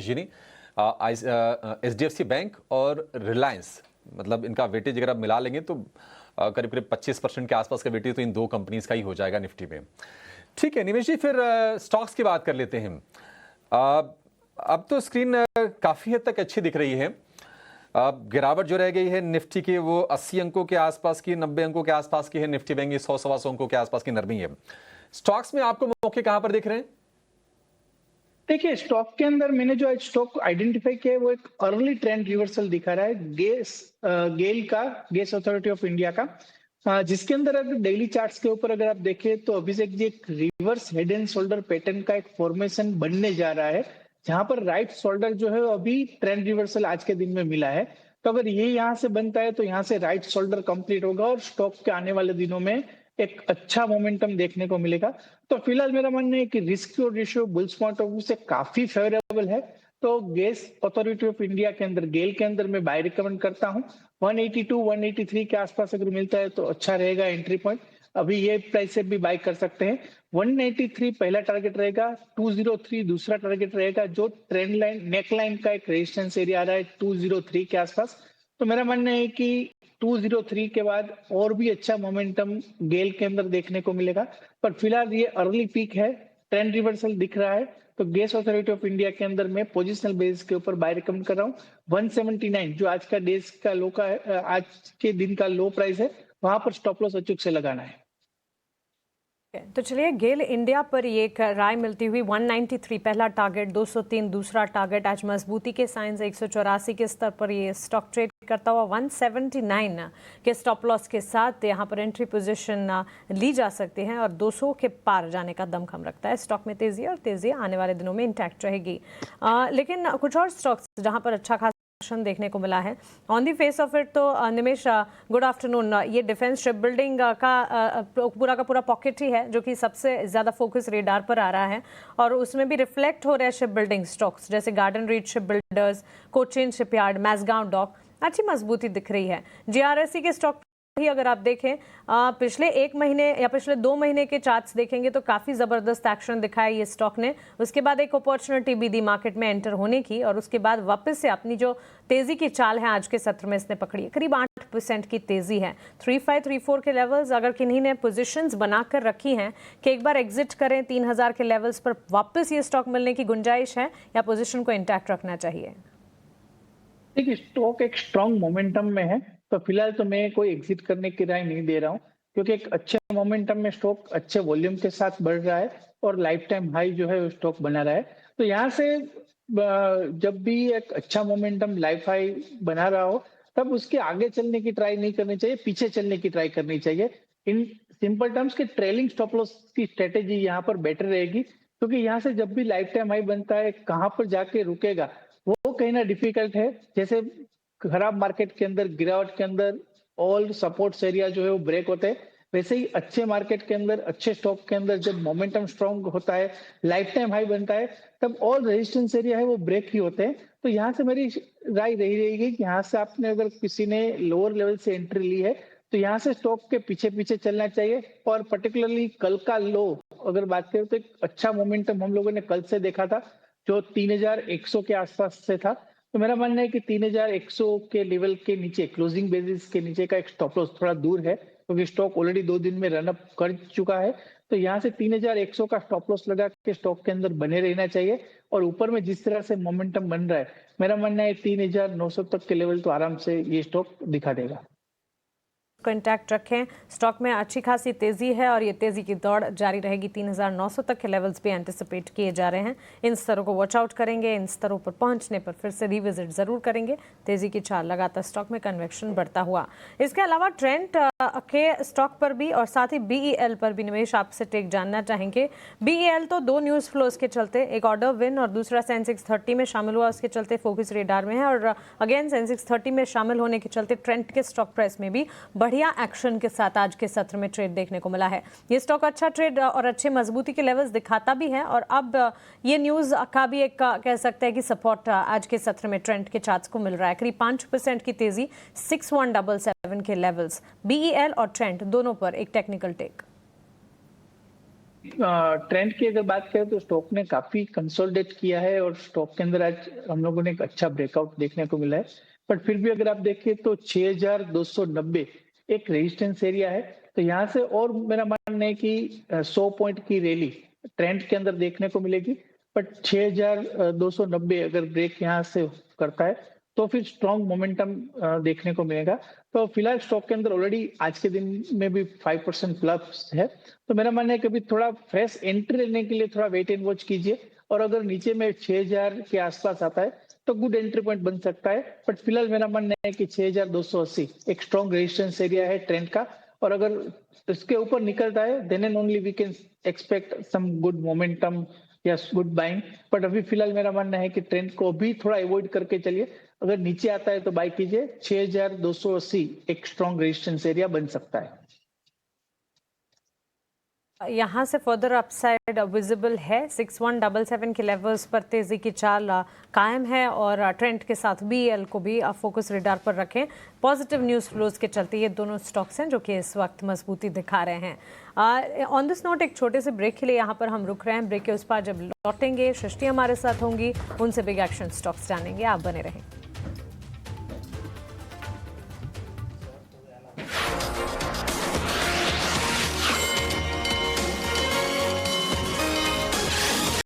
जी ने HDFC bank और रिलायंस, मतलब इनका वेटेज अगर आप मिला लेंगे तो करीब करीब 25% के आसपास का वेटेज तो इन दो कंपनीज का ही हो जाएगा निफ्टी में। ठीक है निमेश जी, फिर स्टॉक्स की बात कर लेते हैं। अब तो स्क्रीन काफ़ी हद तक अच्छी दिख रही है। गिरावट जो रह गई है निफ्टी की वो 80 अंकों के आसपास की, 90 अंकों के आसपास की है। निफ्टी बैंक 100-125 अंकों के आसपास की नरमी है। स्टॉक्स में आपको मौके कहां पर दिख रहे हैं? देखिए, स्टॉक के अंदर मैंने जो आज स्टॉक आइडेंटिफाई किया है वो एक अर्ली ट्रेंड रिवर्सल दिखा रहा है गैस अथॉरिटी ऑफ इंडिया का, जिसके अंदर अगर डेली चार्ट्स के ऊपर अगर आप देखें तो अभी से एक reverse head and shoulder pattern का एक फॉर्मेशन बनने जा रहा है, जहां पर राइट शोल्डर जो है अभी ट्रेंड रिवर्सल आज के दिन में मिला है। तो अगर ये यहाँ से बनता है तो यहाँ से राइट शोल्डर कंप्लीट होगा और स्टॉक के आने वाले दिनों में एक अच्छा मोमेंटम देखने को मिलेगा। तो फिलहाल मेरा मानना है कि रिस्क और ratio bulls point of view से काफी फेवरेबल है। तो गैस अथॉरिटी ऑफ इंडिया के अंदर, गेल के अंदर मैं बाय रिकमेंड करता हूँ। 182 183 के आसपास अगर मिलता है तो अच्छा रहेगा एंट्री पॉइंट। अभी ये प्राइस से भी बाय कर सकते हैं। 193 पहला टारगेट रहेगा, 203 दूसरा टारगेट रहेगा। जो ट्रेंड लाइन नेक लाइन का एक रेजिस्टेंस एरिया आ रहा है 203 के आसपास। तो मेरा मानना है कि 203 के बाद और भी अच्छा मोमेंटम गेल के अंदर देखने को मिलेगा, पर फिलहाल ये अर्ली पीक है, ट्रेंड रिवर्सल दिख रहा है। तो गैस अथॉरिटी ऑफ इंडिया के अंदर मैं पोजिशनल बेसिस के ऊपर बाय रिकमेंड कर रहा हूँ। 179 जो आज का डेज का लो का है, आज के दिन का लो प्राइस है, वहां पर स्टॉप लॉस अचूक से लगाना है। तो चलिए, गेल इंडिया पर ये एक राय मिलती हुई 193 पहला टारगेट, 203 दूसरा टारगेट। आज मजबूती के साइंस 184 के स्तर पर ये स्टॉक ट्रेड करता हुआ 179 के स्टॉप लॉस के साथ यहाँ पर एंट्री पोजीशन ली जा सकती है और 200 के पार जाने का दमखम रखता है स्टॉक में तेजी, और तेजी आने वाले दिनों में इंटैक्ट रहेगी। लेकिन कुछ और स्टॉक्स जहाँ पर अच्छा खासा देखने को मिला है on the face of it, तो निमेश गुड आफ्टरनून। ये डिफेंस शिप बिल्डिंग का पूरा का पूरा पॉकेट ही है जो कि सबसे ज़्यादा फोकस रेडार पर आ रहा है, और उसमें भी रिफ्लेक्ट हो रहा है शिप बिल्डिंग स्टॉक्स जैसे गार्डन रीच शिप बिल्डर्स, कोचिन शिपयार्ड, मैसगांव डॉक। अच्छी मजबूती दिख रही है। GRSE के स्टॉक ही अगर आप देखें पिछले एक महीने या पिछले 2 महीने के चार्ट्स देखेंगे तो काफ़ी ज़बरदस्त एक्शन दिखाया ये स्टॉक ने। उसके बाद एक अपॉर्चुनिटी भी दी मार्केट में एंटर होने की, और उसके बाद वापस से अपनी जो तेज़ी की चाल है आज के सत्र में इसने पकड़ी है। करीब 8% की तेज़ी है। 3534 के लेवल्स अगर किन्हीं ने पोजिशंस बनाकर रखी हैं कि एक बार एग्जिट करें 3000 के लेवल्स पर, वापस ये स्टॉक मिलने की गुंजाइश है या पोजिशन को इंटैक्ट रखना चाहिए? देखिए, स्टॉक एक स्ट्रॉन्ग मोमेंटम में है, तो फिलहाल तो मैं कोई एग्जिट करने की राय नहीं दे रहा हूँ, क्योंकि एक अच्छे मोमेंटम में स्टॉक अच्छे वॉल्यूम के साथ बढ़ रहा है और लाइफ टाइम हाई जो है वो स्टॉक बना रहा है। तो यहाँ से जब भी एक अच्छा मोमेंटम लाइफ हाई बना रहा हो तब उसके आगे चलने की ट्राई नहीं करनी चाहिए, पीछे चलने की ट्राई करनी चाहिए। इन सिंपल टर्म्स के ट्रेलिंग स्टॉप लॉस की स्ट्रेटेजी यहाँ पर बेटर रहेगी, क्योंकि यहाँ से जब भी लाइफ टाइम हाई बनता है कहाँ पर जाके रुकेगा वो कहना डिफिकल्ट है। जैसे खराब मार्केट के अंदर, गिरावट के अंदर ऑल सपोर्ट्स एरिया जो है वो ब्रेक होते हैं, वैसे ही अच्छे मार्केट के अंदर, अच्छे स्टॉक के अंदर जब मोमेंटम स्ट्रांग होता है, लाइफ टाइम हाई बनता है, तब ऑल रेजिस्टेंस एरिया है वो ब्रेक ही होते हैं। तो यहाँ से मेरी राय रही रहेगी कि यहाँ से आपने अगर किसी ने लोअर लेवल से एंट्री ली है तो यहाँ से स्टॉक के पीछे पीछे चलना चाहिए। और पर्टिकुलरली कल का लो अगर बात करें तो एक अच्छा मोमेंटम हम लोगों ने कल से देखा था जो 3100 के आसपास से था। तो मेरा मानना है कि 3100 के लेवल के नीचे, क्लोजिंग बेसिस के नीचे का एक स्टॉप लॉस थोड़ा दूर है, क्योंकि स्टॉक ऑलरेडी 2 दिन में रन अप कर चुका है। तो यहाँ से 3100 का स्टॉप लॉस लगा के स्टॉक के अंदर बने रहना चाहिए। और ऊपर में जिस तरह से मोमेंटम बन रहा है, मेरा मानना है 3900 तक के लेवल तो आराम से ये स्टॉक दिखा देगा। इंटैक्ट रखें। स्टॉक में अच्छी खासी तेजी है और ये तेजी की दौड़ जारी रहेगी। 3900 तक के लेवल्स भी एंटिसिपेट किए जा रहे हैं। इन स्तरों को वॉच आउट करेंगे। इन स्तरों पर पहुंचने पर फिर से रिविजिट जरूर करेंगे। तेजी की चाल लगातार स्टॉक में कन्वेक्शन बढ़ता हुआ। इसके अलावा ट्रेंड के स्टॉक पर भी और साथ ही BEL पर भी निवेश आपसे टेक जानना चाहेंगे। BEL तो 2 न्यूज फ्लोज के चलते, एक ऑर्डर विन और दूसरा सेंसेक्स 30 में शामिल हुआ, उसके चलते फोकस रेडार में है। और अगेन सेंसेक्स 30 में शामिल होने के चलते ट्रेंड के स्टॉक प्राइस में भी बढ़िया एक्शन के साथ आज के सत्र में ट्रेड देखने को मिला है। ये स्टॉक अच्छा ट्रेड और अच्छे मजबूती के लेवल्स दिखाता भी है, और अब ये न्यूज का भी एक कह सकते हैं कि सपोर्ट आज के सत्र में ट्रेंड के चार्ट्स को मिल रहा है। करीब 5% की तेजी, 6177 के लेवल्स। BEL और ट्रेंड दोनों पर एक टेक्निकल टेक। ट्रेंड की अगर बात करें तो स्टॉक ने काफी कंसोलिडेट किया है और स्टॉक के अंदर आज हम लोगों ने एक अच्छा ब्रेकआउट देखने को मिला है। बट फिर भी अगर आप देखें तो 6290 एक रेजिस्टेंस एरिया है। तो यहाँ से और मेरा मानना है कि 100 पॉइंट की रैली ट्रेंड के अंदर देखने को मिलेगी। बट 6290 अगर ब्रेक यहाँ से करता है तो फिर स्ट्रॉन्ग मोमेंटम देखने को मिलेगा। तो फिलहाल स्टॉक के अंदर ऑलरेडी आज के दिन में भी 5% प्लस है। तो मेरा मानना है कि अभी थोड़ा फ्रेश एंट्री लेने के लिए थोड़ा वेट एंड वॉच कीजिए और अगर नीचे में 6000 के आसपास आता है तो गुड एंट्री पॉइंट बन सकता है। बट फिलहाल मेरा मानना है कि 6280 एक स्ट्रॉन्ग रेजिस्टेंस एरिया है ट्रेंड का और अगर इसके ऊपर निकलता है then and only we can expect some good momentum या गुड बाइंग। बट अभी फिलहाल मेरा मानना है कि ट्रेंड को भी थोड़ा अवॉइड करके चलिए। अगर नीचे आता है तो बाय कीजिए। 6280 एक स्ट्रॉन्ग रेजिस्टेंस एरिया बन सकता है। यहाँ से फर्दर अपसाइड विजिबल है। 6177 के लेवल्स पर तेजी की चाल कायम है और ट्रेंड के साथ बीएल को भी फोकस रडार पर रखें। पॉजिटिव न्यूज़ फ्लोज के चलते ये दोनों स्टॉक्स हैं जो कि इस वक्त मजबूती दिखा रहे हैं। ऑन दिस नोट एक छोटे से ब्रेक के लिए यहाँ पर हम रुक रहे हैं। ब्रेक के उस पार जब लौटेंगे सृष्टि हमारे साथ होंगी, उनसे बिग एक्शन स्टॉक्स जानेंगे। आप बने रहें।